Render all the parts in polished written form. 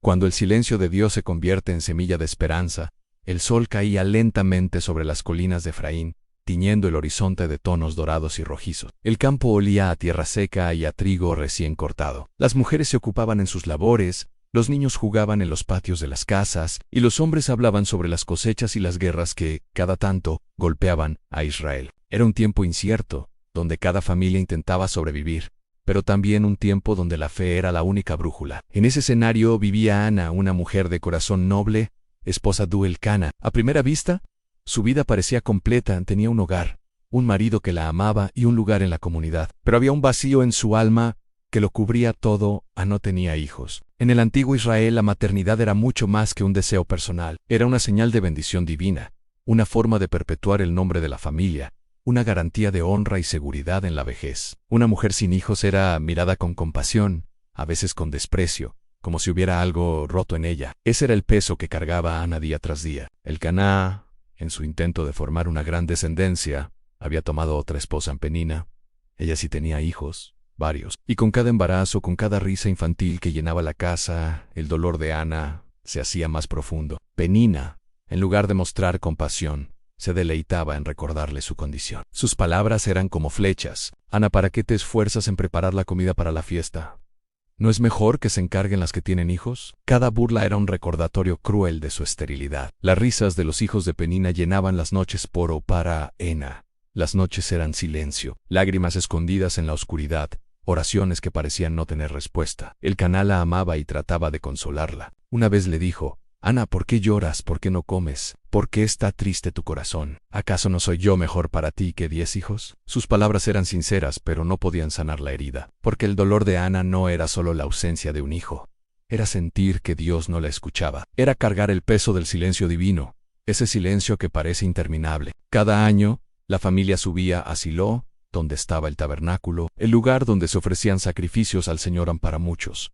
Cuando el silencio de Dios se convierte en semilla de esperanza, el sol caía lentamente sobre las colinas de Efraín, tiñendo el horizonte de tonos dorados y rojizos. El campo olía a tierra seca y a trigo recién cortado. Las mujeres se ocupaban en sus labores, los niños jugaban en los patios de las casas, y los hombres hablaban sobre las cosechas y las guerras que, cada tanto, golpeaban a Israel. Era un tiempo incierto, donde cada familia intentaba sobrevivir, pero también un tiempo donde la fe era la única brújula. En ese escenario vivía Ana, una mujer de corazón noble, esposa de Elcana. A primera vista, su vida parecía completa, tenía un hogar, un marido que la amaba y un lugar en la comunidad. Pero había un vacío en su alma que lo cubría todo. No tenía hijos. En el antiguo Israel la maternidad era mucho más que un deseo personal. Era una señal de bendición divina, una forma de perpetuar el nombre de la familia, una garantía de honra y seguridad en la vejez. Una mujer sin hijos era mirada con compasión, a veces con desprecio, como si hubiera algo roto en ella. Ese era el peso que cargaba Ana día tras día. Elcaná, en su intento de formar una gran descendencia, había tomado otra esposa en Penina. Ella sí tenía hijos, varios, y con cada embarazo, con cada risa infantil que llenaba la casa, el dolor de Ana se hacía más profundo. Penina, en lugar de mostrar compasión, se deleitaba en recordarle su condición. Sus palabras eran como flechas. Ana, ¿para qué te esfuerzas en preparar la comida para la fiesta? ¿No es mejor que se encarguen las que tienen hijos? Cada burla era un recordatorio cruel de su esterilidad. Las risas de los hijos de Penina llenaban las noches para Ana. Las noches eran silencio, lágrimas escondidas en la oscuridad, oraciones que parecían no tener respuesta. Elcaná la amaba y trataba de consolarla. Una vez le dijo: Ana, ¿por qué lloras? ¿Por qué no comes? ¿Por qué está triste tu corazón? ¿Acaso no soy yo mejor para ti que 10 hijos? Sus palabras eran sinceras, pero no podían sanar la herida, porque el dolor de Ana no era solo la ausencia de un hijo. Era sentir que Dios no la escuchaba. Era cargar el peso del silencio divino, ese silencio que parece interminable. Cada año, la familia subía a Silo, donde estaba el tabernáculo, el lugar donde se ofrecían sacrificios al Señor para muchos.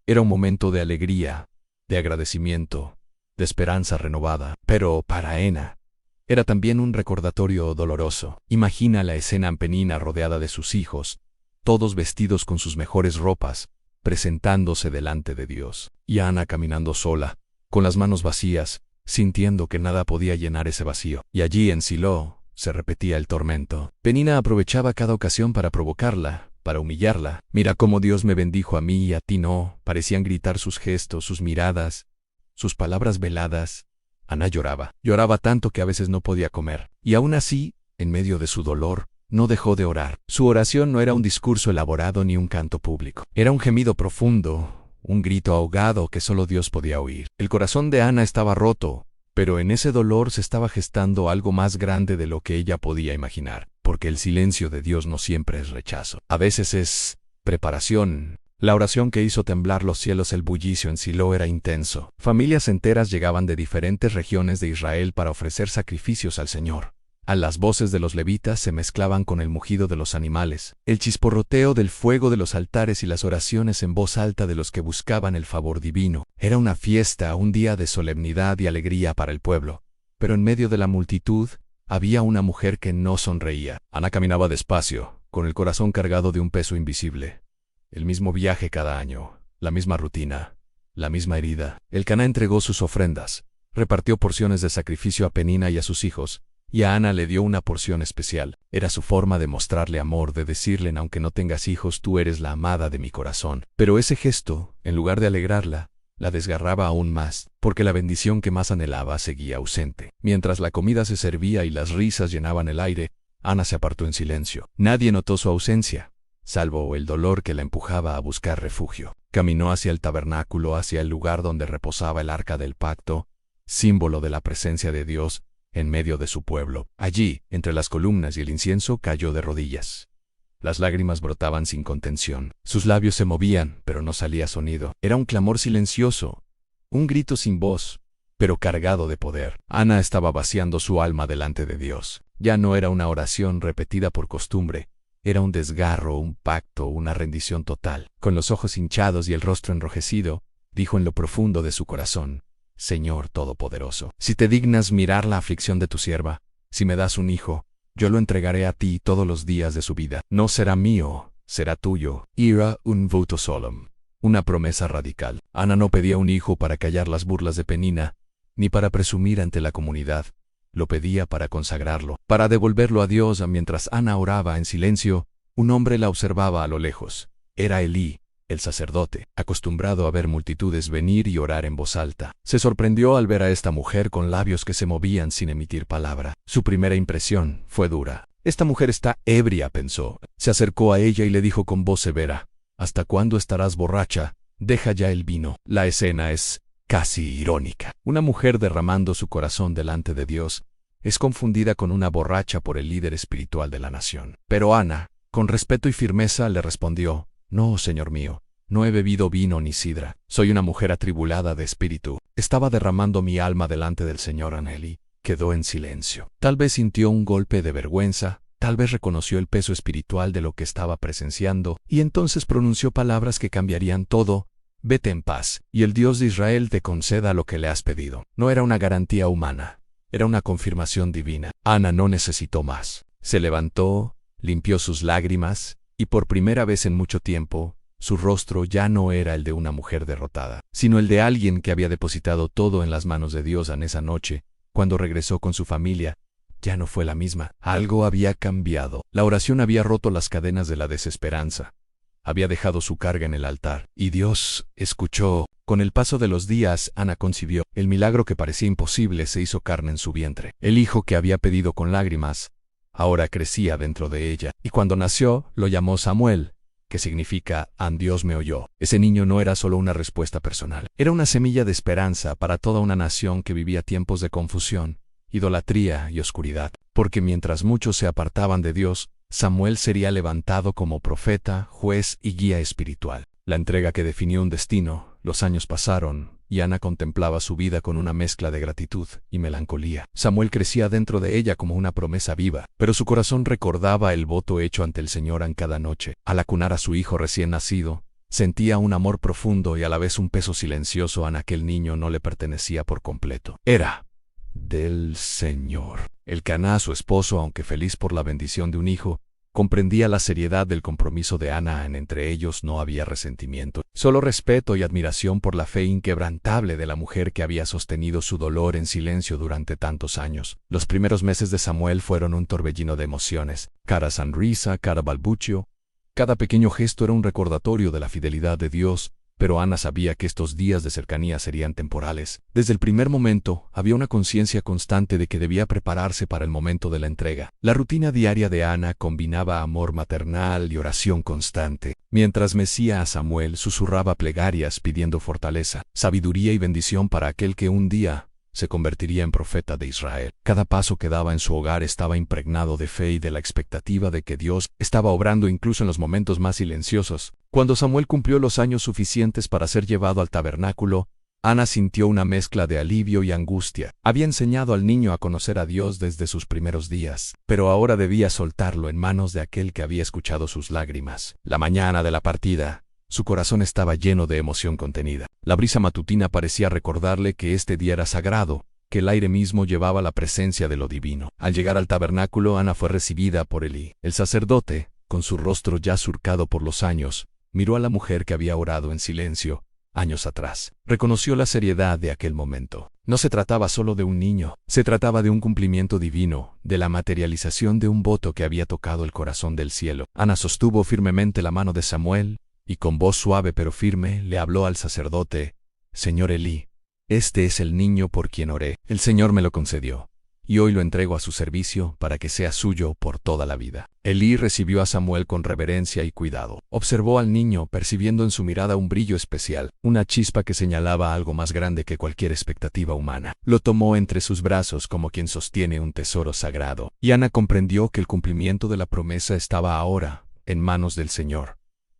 Era un momento de alegría, de agradecimiento, de esperanza renovada. Pero para Ana era también un recordatorio doloroso. Imagina la escena en Penina rodeada de sus hijos, todos vestidos con sus mejores ropas, presentándose delante de Dios. Y Ana caminando sola, con las manos vacías, sintiendo que nada podía llenar ese vacío. Y allí en Silo se repetía el tormento. Penina aprovechaba cada ocasión para provocarla, para humillarla. Mira cómo Dios me bendijo a mí y a ti no, parecían gritar sus gestos, sus miradas, sus palabras veladas. Ana lloraba. Lloraba tanto que a veces no podía comer. Y aún así, en medio de su dolor, no dejó de orar. Su oración no era un discurso elaborado ni un canto público. Era un gemido profundo, un grito ahogado que solo Dios podía oír. El corazón de Ana estaba roto, pero en ese dolor se estaba gestando algo más grande de lo que ella podía imaginar. Porque el silencio de Dios no siempre es rechazo. A veces es preparación. La oración que hizo temblar los cielos, el bullicio en Silo, era intenso. Familias enteras llegaban de diferentes regiones de Israel para ofrecer sacrificios al Señor. Las voces de los levitas se mezclaban con el mugido de los animales, el chisporroteo del fuego de los altares y las oraciones en voz alta de los que buscaban el favor divino. Era una fiesta, un día de solemnidad y alegría para el pueblo. Pero en medio de la multitud, había una mujer que no sonreía. Ana caminaba despacio, con el corazón cargado de un peso invisible. El mismo viaje cada año, la misma rutina, la misma herida. Elcaná entregó sus ofrendas, repartió porciones de sacrificio a Penina y a sus hijos, y a Ana le dio una porción especial. Era su forma de mostrarle amor, de decirle: aunque no tengas hijos, tú eres la amada de mi corazón. Pero ese gesto, en lugar de alegrarla, la desgarraba aún más, porque la bendición que más anhelaba seguía ausente. Mientras la comida se servía y las risas llenaban el aire, Ana se apartó en silencio. Nadie notó su ausencia, salvo el dolor que la empujaba a buscar refugio. Caminó hacia el tabernáculo, hacia el lugar donde reposaba el arca del pacto, símbolo de la presencia de Dios en medio de su pueblo. Allí, entre las columnas y el incienso, cayó de rodillas. Las lágrimas brotaban sin contención. Sus labios se movían, pero no salía sonido. Era un clamor silencioso, un grito sin voz, pero cargado de poder. Ana estaba vaciando su alma delante de Dios. Ya no era una oración repetida por costumbre. Era un desgarro, un pacto, una rendición total. Con los ojos hinchados y el rostro enrojecido, dijo en lo profundo de su corazón: Señor Todopoderoso, si te dignas mirar la aflicción de tu sierva, si me das un hijo, yo lo entregaré a ti todos los días de su vida. No será mío, será tuyo. Era un voto solemn, una promesa radical. Ana no pedía un hijo para callar las burlas de Penina, ni para presumir ante la comunidad. Lo pedía para consagrarlo, para devolverlo a Dios. Mientras Ana oraba en silencio, un hombre la observaba a lo lejos. Era Elí, el sacerdote, acostumbrado a ver multitudes venir y orar en voz alta. Se sorprendió al ver a esta mujer con labios que se movían sin emitir palabra. Su primera impresión fue dura. Esta mujer está ebria, pensó. Se acercó a ella y le dijo con voz severa: «¿Hasta cuándo estarás borracha? Deja ya el vino». La escena es casi irónica. Una mujer derramando su corazón delante de Dios es confundida con una borracha por el líder espiritual de la nación. Pero Ana, con respeto y firmeza, le respondió: «No, señor mío, no he bebido vino ni sidra. Soy una mujer atribulada de espíritu. Estaba derramando mi alma delante del Señor». Aneli quedó en silencio. Tal vez sintió un golpe de vergüenza, tal vez reconoció el peso espiritual de lo que estaba presenciando, y entonces pronunció palabras que cambiarían todo: «Vete en paz, y el Dios de Israel te conceda lo que le has pedido». No era una garantía humana, era una confirmación divina. Ana no necesitó más. Se levantó, limpió sus lágrimas, y por primera vez en mucho tiempo, su rostro ya no era el de una mujer derrotada, sino el de alguien que había depositado todo en las manos de Dios. En esa noche, cuando regresó con su familia, ya no fue la misma. Algo había cambiado. La oración había roto las cadenas de la desesperanza. Había dejado su carga en el altar, y Dios escuchó. Con el paso de los días, Ana concibió. El milagro que parecía imposible se hizo carne en su vientre. El hijo que había pedido con lágrimas ahora crecía dentro de ella, y cuando nació, lo llamó Samuel, que significa «Dios me oyó». Ese niño no era solo una respuesta personal, era una semilla de esperanza para toda una nación que vivía tiempos de confusión, idolatría y oscuridad. Porque mientras muchos se apartaban de Dios, Samuel sería levantado como profeta, juez y guía espiritual. La entrega que definió un destino. Los años pasaron, y Ana contemplaba su vida con una mezcla de gratitud y melancolía. Samuel crecía dentro de ella como una promesa viva, pero su corazón recordaba el voto hecho ante el Señor en cada noche. Al acunar a su hijo recién nacido, sentía un amor profundo y a la vez un peso silencioso. A aquel niño no le pertenecía por completo. Era del Señor. El Caná, su esposo, aunque feliz por la bendición de un hijo, comprendía la seriedad del compromiso de Ana. Entre ellos no había resentimiento, solo respeto y admiración por la fe inquebrantable de la mujer que había sostenido su dolor en silencio durante tantos años. Los primeros meses de Samuel fueron un torbellino de emociones. Cada sonrisa, cada balbucio, cada pequeño gesto era un recordatorio de la fidelidad de Dios. Pero Ana sabía que estos días de cercanía serían temporales. Desde el primer momento, había una conciencia constante de que debía prepararse para el momento de la entrega. La rutina diaria de Ana combinaba amor maternal y oración constante. Mientras mecía a Samuel, susurraba plegarias pidiendo fortaleza, sabiduría y bendición para aquel que un día se convertiría en profeta de Israel. Cada paso que daba en su hogar estaba impregnado de fe y de la expectativa de que Dios estaba obrando incluso en los momentos más silenciosos. Cuando Samuel cumplió los años suficientes para ser llevado al tabernáculo, Ana sintió una mezcla de alivio y angustia. Había enseñado al niño a conocer a Dios desde sus primeros días, pero ahora debía soltarlo en manos de aquel que había escuchado sus lágrimas. La mañana de la partida, su corazón estaba lleno de emoción contenida. La brisa matutina parecía recordarle que este día era sagrado, que el aire mismo llevaba la presencia de lo divino. Al llegar al tabernáculo, Ana fue recibida por Elí. El sacerdote, con su rostro ya surcado por los años, miró a la mujer que había orado en silencio años atrás. Reconoció la seriedad de aquel momento. No se trataba solo de un niño, se trataba de un cumplimiento divino, de la materialización de un voto que había tocado el corazón del cielo. Ana sostuvo firmemente la mano de Samuel, y con voz suave pero firme le habló al sacerdote: «Señor Elí, este es el niño por quien oré. El Señor me lo concedió, y hoy lo entrego a su servicio para que sea suyo por toda la vida». Elí recibió a Samuel con reverencia y cuidado. Observó al niño, percibiendo en su mirada un brillo especial, una chispa que señalaba algo más grande que cualquier expectativa humana. Lo tomó entre sus brazos como quien sostiene un tesoro sagrado, y Ana comprendió que el cumplimiento de la promesa estaba ahora en manos del Señor,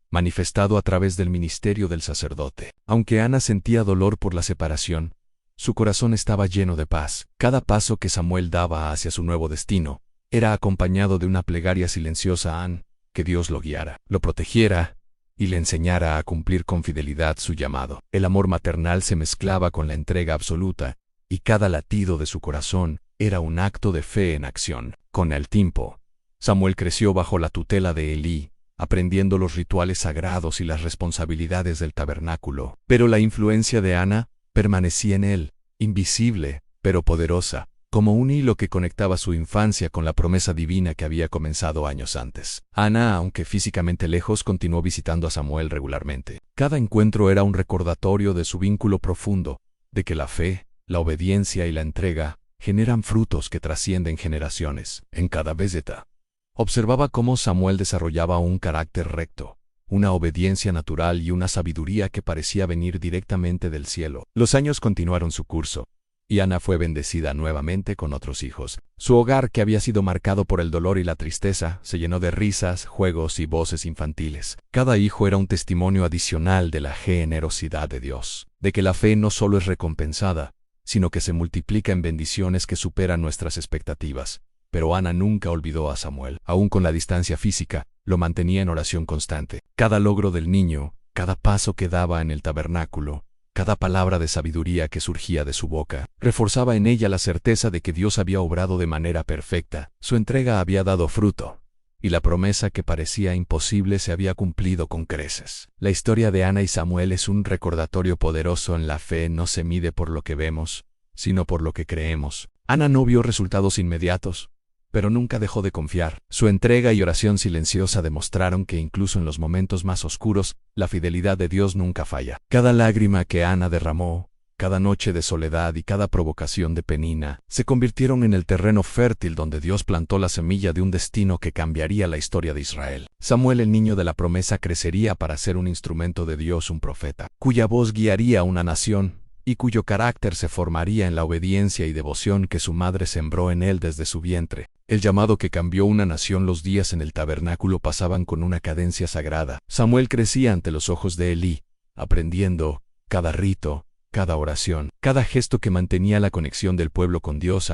manifestado a través del ministerio del sacerdote. Aunque Ana sentía dolor por la separación, su corazón estaba lleno de paz. Cada paso que Samuel daba hacia su nuevo destino era acompañado de una plegaria silenciosa a que Dios lo guiara, lo protegiera y le enseñara a cumplir con fidelidad su llamado. El amor maternal se mezclaba con la entrega absoluta, y cada latido de su corazón era un acto de fe en acción. Con el tiempo, Samuel creció bajo la tutela de Elí, aprendiendo los rituales sagrados y las responsabilidades del tabernáculo. Pero la influencia de Ana permanecía en él, invisible, pero poderosa, como un hilo que conectaba su infancia con la promesa divina que había comenzado años antes. Ana, aunque físicamente lejos, continuó visitando a Samuel regularmente. Cada encuentro era un recordatorio de su vínculo profundo, de que la fe, la obediencia y la entrega generan frutos que trascienden generaciones. En cada visita, observaba cómo Samuel desarrollaba un carácter recto, una obediencia natural y una sabiduría que parecía venir directamente del cielo. Los años continuaron su curso, y Ana fue bendecida nuevamente con otros hijos. Su hogar, que había sido marcado por el dolor y la tristeza, se llenó de risas, juegos y voces infantiles. Cada hijo era un testimonio adicional de la generosidad de Dios, de que la fe no solo es recompensada, sino que se multiplica en bendiciones que superan nuestras expectativas. Pero Ana nunca olvidó a Samuel. Aún con la distancia física, lo mantenía en oración constante. Cada logro del niño, cada paso que daba en el tabernáculo, cada palabra de sabiduría que surgía de su boca, reforzaba en ella la certeza de que Dios había obrado de manera perfecta. Su entrega había dado fruto, y la promesa que parecía imposible se había cumplido con creces. La historia de Ana y Samuel es un recordatorio poderoso. En la fe no se mide por lo que vemos, sino por lo que creemos. Ana no vio resultados inmediatos, pero nunca dejó de confiar. Su entrega y oración silenciosa demostraron que incluso en los momentos más oscuros, la fidelidad de Dios nunca falla. Cada lágrima que Ana derramó, cada noche de soledad y cada provocación de Penina, se convirtieron en el terreno fértil donde Dios plantó la semilla de un destino que cambiaría la historia de Israel. Samuel, el niño de la promesa, crecería para ser un instrumento de Dios, un profeta, cuya voz guiaría a una nación, y cuyo carácter se formaría en la obediencia y devoción que su madre sembró en él desde su vientre. El llamado que cambió una nación. Los días en el tabernáculo pasaban con una cadencia sagrada. Samuel crecía ante los ojos de Elí, aprendiendo cada rito, cada oración, cada gesto que mantenía la conexión del pueblo con Dios.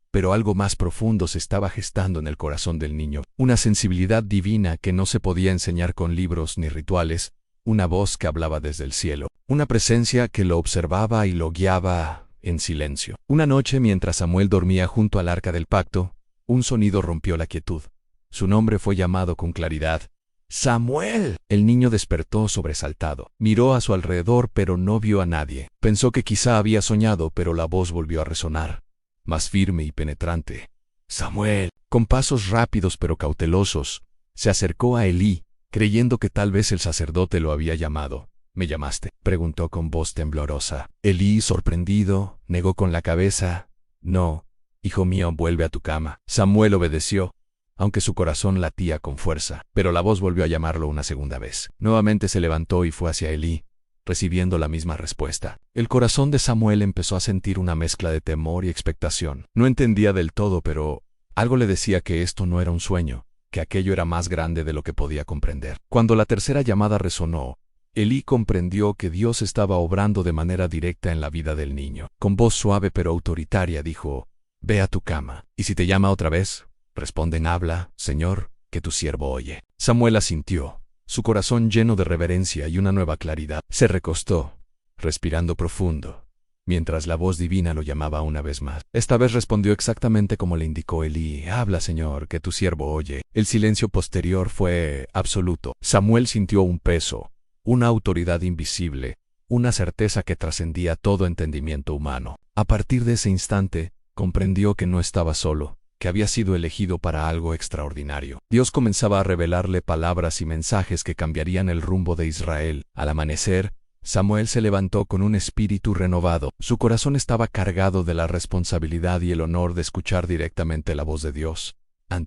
Pero algo más profundo se estaba gestando en el corazón del niño, una sensibilidad divina que no se podía enseñar con libros ni rituales, una voz que hablaba desde el cielo, una presencia que lo observaba y lo guiaba en silencio. Una noche, mientras Samuel dormía junto al arca del pacto, un sonido rompió la quietud. Su nombre fue llamado con claridad: ¡Samuel! El niño despertó sobresaltado. Miró a su alrededor, pero no vio a nadie. Pensó que quizá había soñado, pero la voz volvió a resonar, más firme y penetrante. ¡Samuel! Con pasos rápidos pero cautelosos, se acercó a Elí, creyendo que tal vez el sacerdote lo había llamado. ¿Me llamaste?, preguntó con voz temblorosa. Elí, sorprendido, negó con la cabeza. No, hijo mío, vuelve a tu cama. Samuel obedeció, aunque su corazón latía con fuerza, pero la voz volvió a llamarlo una segunda vez. Nuevamente se levantó y fue hacia Elí, recibiendo la misma respuesta. El corazón de Samuel empezó a sentir una mezcla de temor y expectación. No entendía del todo, pero algo le decía que esto no era un sueño, que aquello era más grande de lo que podía comprender. Cuando la tercera llamada resonó, Elí comprendió que Dios estaba obrando de manera directa en la vida del niño. Con voz suave pero autoritaria dijo: «Ve a tu cama, y si te llama otra vez, responden: habla, Señor, que tu siervo oye». Samuel asintió, su corazón lleno de reverencia y una nueva claridad. Se recostó, respirando profundo, mientras la voz divina lo llamaba una vez más. Esta vez respondió exactamente como le indicó Elí: «Habla, Señor, que tu siervo oye». El silencio posterior fue absoluto. Samuel sintió un peso, una autoridad invisible, una certeza que trascendía todo entendimiento humano. A partir de ese instante, comprendió que no estaba solo, que había sido elegido para algo extraordinario. Dios comenzaba a revelarle palabras y mensajes que cambiarían el rumbo de Israel. Al amanecer, Samuel se levantó con un espíritu renovado. Su corazón estaba cargado de la responsabilidad y el honor de escuchar directamente la voz de Dios.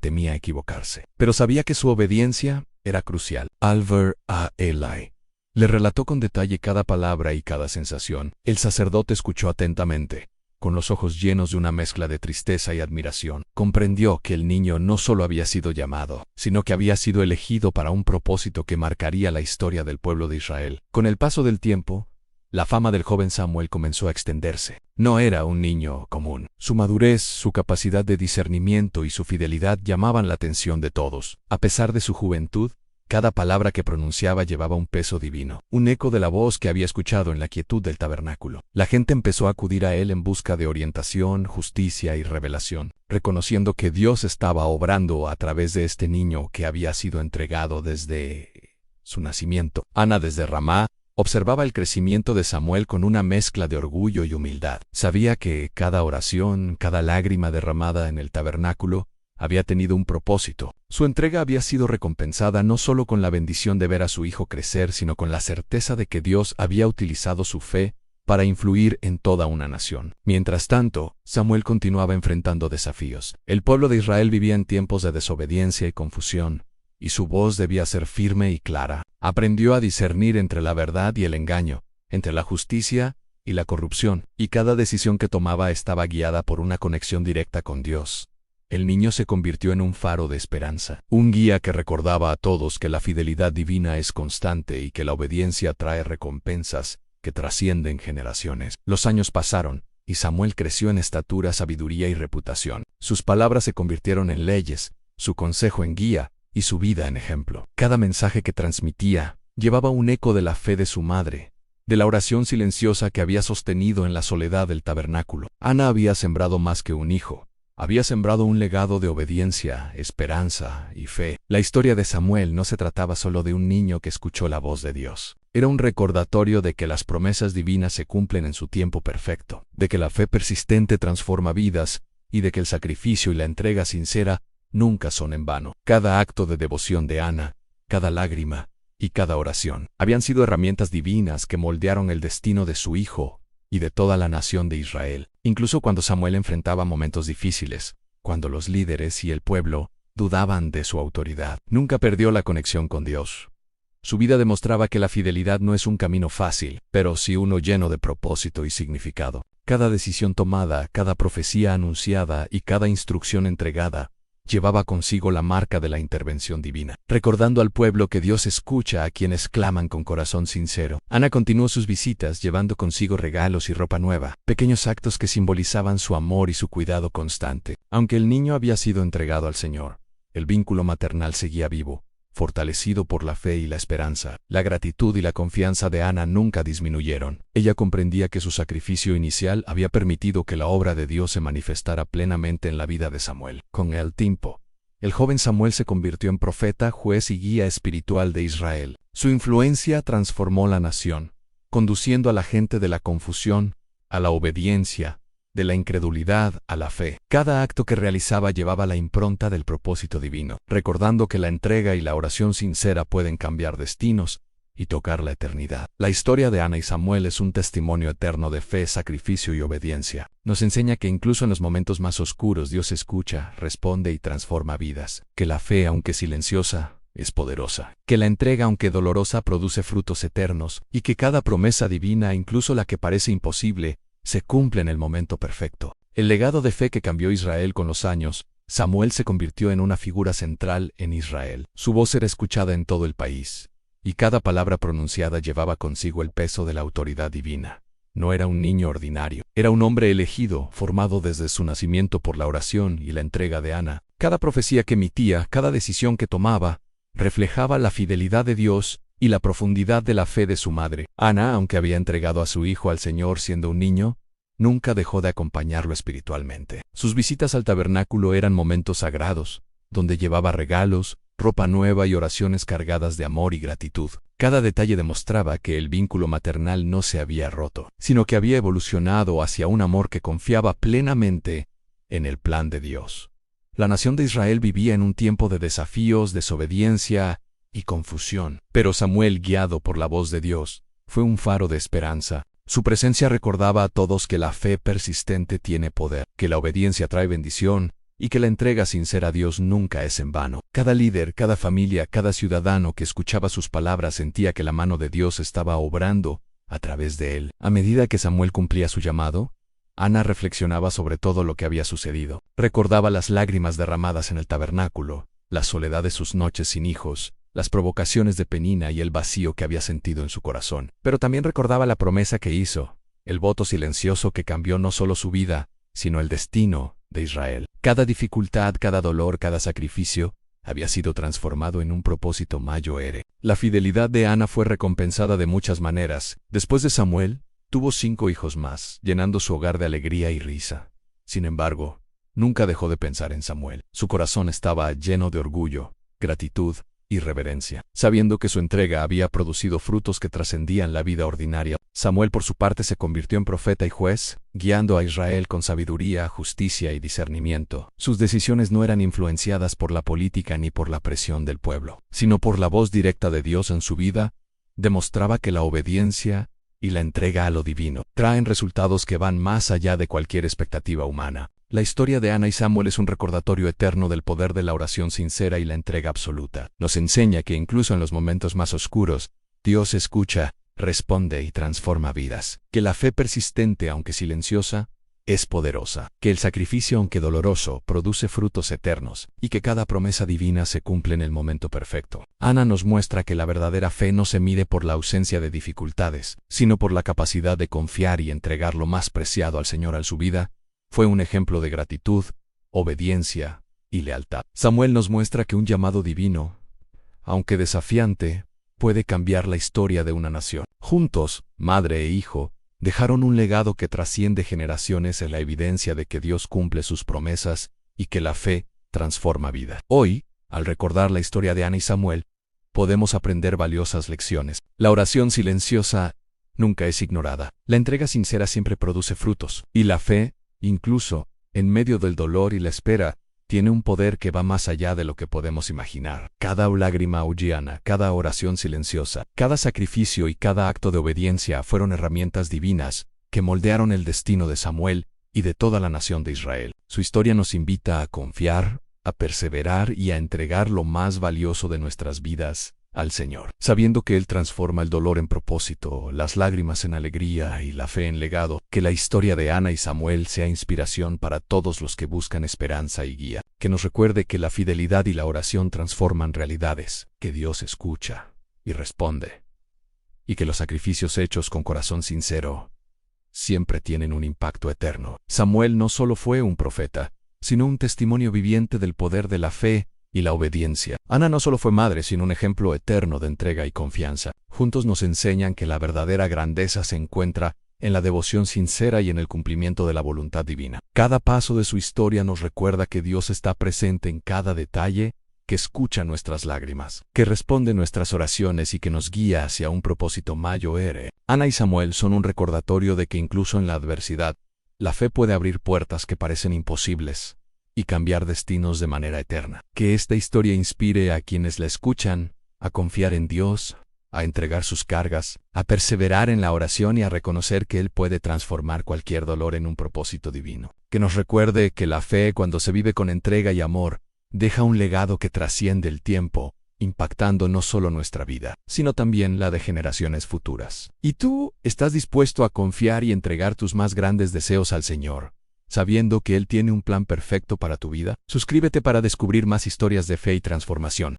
Temía equivocarse, pero sabía que su obediencia era crucial. Alver a Eli le relató con detalle cada palabra y cada sensación. El sacerdote escuchó atentamente, con los ojos llenos de una mezcla de tristeza y admiración. Comprendió que el niño no solo había sido llamado, sino que había sido elegido para un propósito que marcaría la historia del pueblo de Israel. Con el paso del tiempo, la fama del joven Samuel comenzó a extenderse. No era un niño común. Su madurez, su capacidad de discernimiento y su fidelidad llamaban la atención de todos. A pesar de su juventud, Cada palabra que pronunciaba llevaba un peso divino, un eco de la voz que había escuchado en la quietud del tabernáculo. La gente empezó a acudir a él en busca de orientación, justicia y revelación, reconociendo que Dios estaba obrando a través de este niño que había sido entregado desde su nacimiento. Ana, desde Ramá, observaba el crecimiento de Samuel con una mezcla de orgullo y humildad. Sabía que cada oración, cada lágrima derramada en el tabernáculo, había tenido un propósito. Su entrega había sido recompensada no solo con la bendición de ver a su hijo crecer, sino con la certeza de que Dios había utilizado su fe para influir en toda una nación. Mientras tanto, Samuel continuaba enfrentando desafíos. El pueblo de Israel vivía en tiempos de desobediencia y confusión, y su voz debía ser firme y clara. Aprendió a discernir entre la verdad y el engaño, entre la justicia y la corrupción, y cada decisión que tomaba estaba guiada por una conexión directa con Dios. El niño se convirtió en un faro de esperanza, un guía que recordaba a todos que la fidelidad divina es constante y que la obediencia trae recompensas que trascienden generaciones. Los años pasaron, y Samuel creció en estatura, sabiduría y reputación. Sus palabras se convirtieron en leyes, su consejo en guía, y su vida en ejemplo. Cada mensaje que transmitía llevaba un eco de la fe de su madre, de la oración silenciosa que había sostenido en la soledad del tabernáculo. Ana había sembrado más que un hijo. Había sembrado un legado de obediencia, esperanza y fe. La historia de Samuel no se trataba solo de un niño que escuchó la voz de Dios. Era un recordatorio de que las promesas divinas se cumplen en su tiempo perfecto, de que la fe persistente transforma vidas y de que el sacrificio y la entrega sincera nunca son en vano. Cada acto de devoción de Ana, cada lágrima y cada oración habían sido herramientas divinas que moldearon el destino de su hijo y de toda la nación de Israel. Incluso cuando Samuel enfrentaba momentos difíciles, cuando los líderes y el pueblo dudaban de su autoridad, nunca perdió la conexión con Dios. Su vida demostraba que la fidelidad no es un camino fácil, pero sí uno lleno de propósito y significado. Cada decisión tomada, cada profecía anunciada y cada instrucción entregada llevaba consigo la marca de la intervención divina, recordando al pueblo que Dios escucha a quienes claman con corazón sincero. Ana continuó sus visitas llevando consigo regalos y ropa nueva, pequeños actos que simbolizaban su amor y su cuidado constante. Aunque el niño había sido entregado al Señor, el vínculo maternal seguía vivo, fortalecido por la fe y la esperanza. La gratitud y la confianza de Ana nunca disminuyeron. Ella comprendía que su sacrificio inicial había permitido que la obra de Dios se manifestara plenamente en la vida de Samuel. Con el tiempo, el joven Samuel se convirtió en profeta, juez y guía espiritual de Israel. Su influencia transformó la nación, conduciendo a la gente de la confusión a la obediencia, de la incredulidad a la fe. Cada acto que realizaba llevaba la impronta del propósito divino, recordando que la entrega y la oración sincera pueden cambiar destinos y tocar la eternidad. La historia de Ana y Samuel es un testimonio eterno de fe, sacrificio y obediencia. Nos enseña que incluso en los momentos más oscuros Dios escucha, responde y transforma vidas. Que la fe, aunque silenciosa, es poderosa. Que la entrega, aunque dolorosa, produce frutos eternos. Y que cada promesa divina, incluso la que parece imposible, se cumple en el momento perfecto. El legado de fe que cambió Israel con los años, Samuel se convirtió en una figura central en Israel. Su voz era escuchada en todo el país, y cada palabra pronunciada llevaba consigo el peso de la autoridad divina. No era un niño ordinario, era un hombre elegido, formado desde su nacimiento por la oración y la entrega de Ana. Cada profecía que emitía, cada decisión que tomaba, reflejaba la fidelidad de Dios y la profundidad de la fe de su madre. Ana, aunque había entregado a su hijo al Señor siendo un niño, nunca dejó de acompañarlo espiritualmente. Sus visitas al tabernáculo eran momentos sagrados, donde llevaba regalos, ropa nueva y oraciones cargadas de amor y gratitud. Cada detalle demostraba que el vínculo maternal no se había roto, sino que había evolucionado hacia un amor que confiaba plenamente en el plan de Dios. La nación de Israel vivía en un tiempo de desafíos, desobediencia y confusión. Pero Samuel, guiado por la voz de Dios, fue un faro de esperanza. Su presencia recordaba a todos que la fe persistente tiene poder, que la obediencia trae bendición y que la entrega sincera a Dios nunca es en vano. Cada líder, cada familia, cada ciudadano que escuchaba sus palabras sentía que la mano de Dios estaba obrando a través de él. A medida que Samuel cumplía su llamado, Ana reflexionaba sobre todo lo que había sucedido. Recordaba las lágrimas derramadas en el tabernáculo, la soledad de sus noches sin hijos, las provocaciones de Penina y el vacío que había sentido en su corazón. Pero también recordaba la promesa que hizo, el voto silencioso que cambió no solo su vida, sino el destino de Israel. Cada dificultad, cada dolor, cada sacrificio, había sido transformado en un propósito mayor. La fidelidad de Ana fue recompensada de muchas maneras. Después de Samuel, tuvo 5 hijos más, llenando su hogar de alegría y risa. Sin embargo, nunca dejó de pensar en Samuel. Su corazón estaba lleno de orgullo, gratitud y reverencia, sabiendo que su entrega había producido frutos que trascendían la vida ordinaria. Samuel, por su parte, se convirtió en profeta y juez, guiando a Israel con sabiduría, justicia y discernimiento. Sus decisiones no eran influenciadas por la política ni por la presión del pueblo, sino por la voz directa de Dios en su vida. Demostraba que la obediencia y la entrega a lo divino traen resultados que van más allá de cualquier expectativa humana. La historia de Ana y Samuel es un recordatorio eterno del poder de la oración sincera y la entrega absoluta. Nos enseña que incluso en los momentos más oscuros, Dios escucha, responde y transforma vidas. Que la fe persistente, aunque silenciosa, es poderosa. Que el sacrificio, aunque doloroso, produce frutos eternos. Y que cada promesa divina se cumple en el momento perfecto. Ana nos muestra que la verdadera fe no se mide por la ausencia de dificultades, sino por la capacidad de confiar y entregar lo más preciado al Señor en su vida. Fue un ejemplo de gratitud, obediencia y lealtad. Samuel nos muestra que un llamado divino, aunque desafiante, puede cambiar la historia de una nación. Juntos, madre e hijo, dejaron un legado que trasciende generaciones en la evidencia de que Dios cumple sus promesas y que la fe transforma vida. Hoy, al recordar la historia de Ana y Samuel, podemos aprender valiosas lecciones. La oración silenciosa nunca es ignorada. La entrega sincera siempre produce frutos. Y la fe, incluso en medio del dolor y la espera, tiene un poder que va más allá de lo que podemos imaginar. Cada lágrima aulliana, cada oración silenciosa, cada sacrificio y cada acto de obediencia fueron herramientas divinas que moldearon el destino de Samuel y de toda la nación de Israel. Su historia nos invita a confiar, a perseverar y a entregar lo más valioso de nuestras vidas al Señor, sabiendo que Él transforma el dolor en propósito, las lágrimas en alegría y la fe en legado. Que la historia de Ana y Samuel sea inspiración para todos los que buscan esperanza y guía. Que nos recuerde que la fidelidad y la oración transforman realidades, que Dios escucha y responde, y que los sacrificios hechos con corazón sincero siempre tienen un impacto eterno. Samuel no solo fue un profeta, sino un testimonio viviente del poder de la fe y la obediencia. Ana no solo fue madre, sino un ejemplo eterno de entrega y confianza. Juntos nos enseñan que la verdadera grandeza se encuentra en la devoción sincera y en el cumplimiento de la voluntad divina. Cada paso de su historia nos recuerda que Dios está presente en cada detalle, que escucha nuestras lágrimas, que responde nuestras oraciones y que nos guía hacia un propósito mayor. Ana y Samuel son un recordatorio de que incluso en la adversidad, la fe puede abrir puertas que parecen imposibles y cambiar destinos de manera eterna. Que esta historia inspire a quienes la escuchan a confiar en Dios, a entregar sus cargas, a perseverar en la oración y a reconocer que Él puede transformar cualquier dolor en un propósito divino. Que nos recuerde que la fe, cuando se vive con entrega y amor, deja un legado que trasciende el tiempo, impactando no solo nuestra vida, sino también la de generaciones futuras. ¿Y tú estás dispuesto a confiar y entregar tus más grandes deseos al Señor, sabiendo que Él tiene un plan perfecto para tu vida? Suscríbete para descubrir más historias de fe y transformación.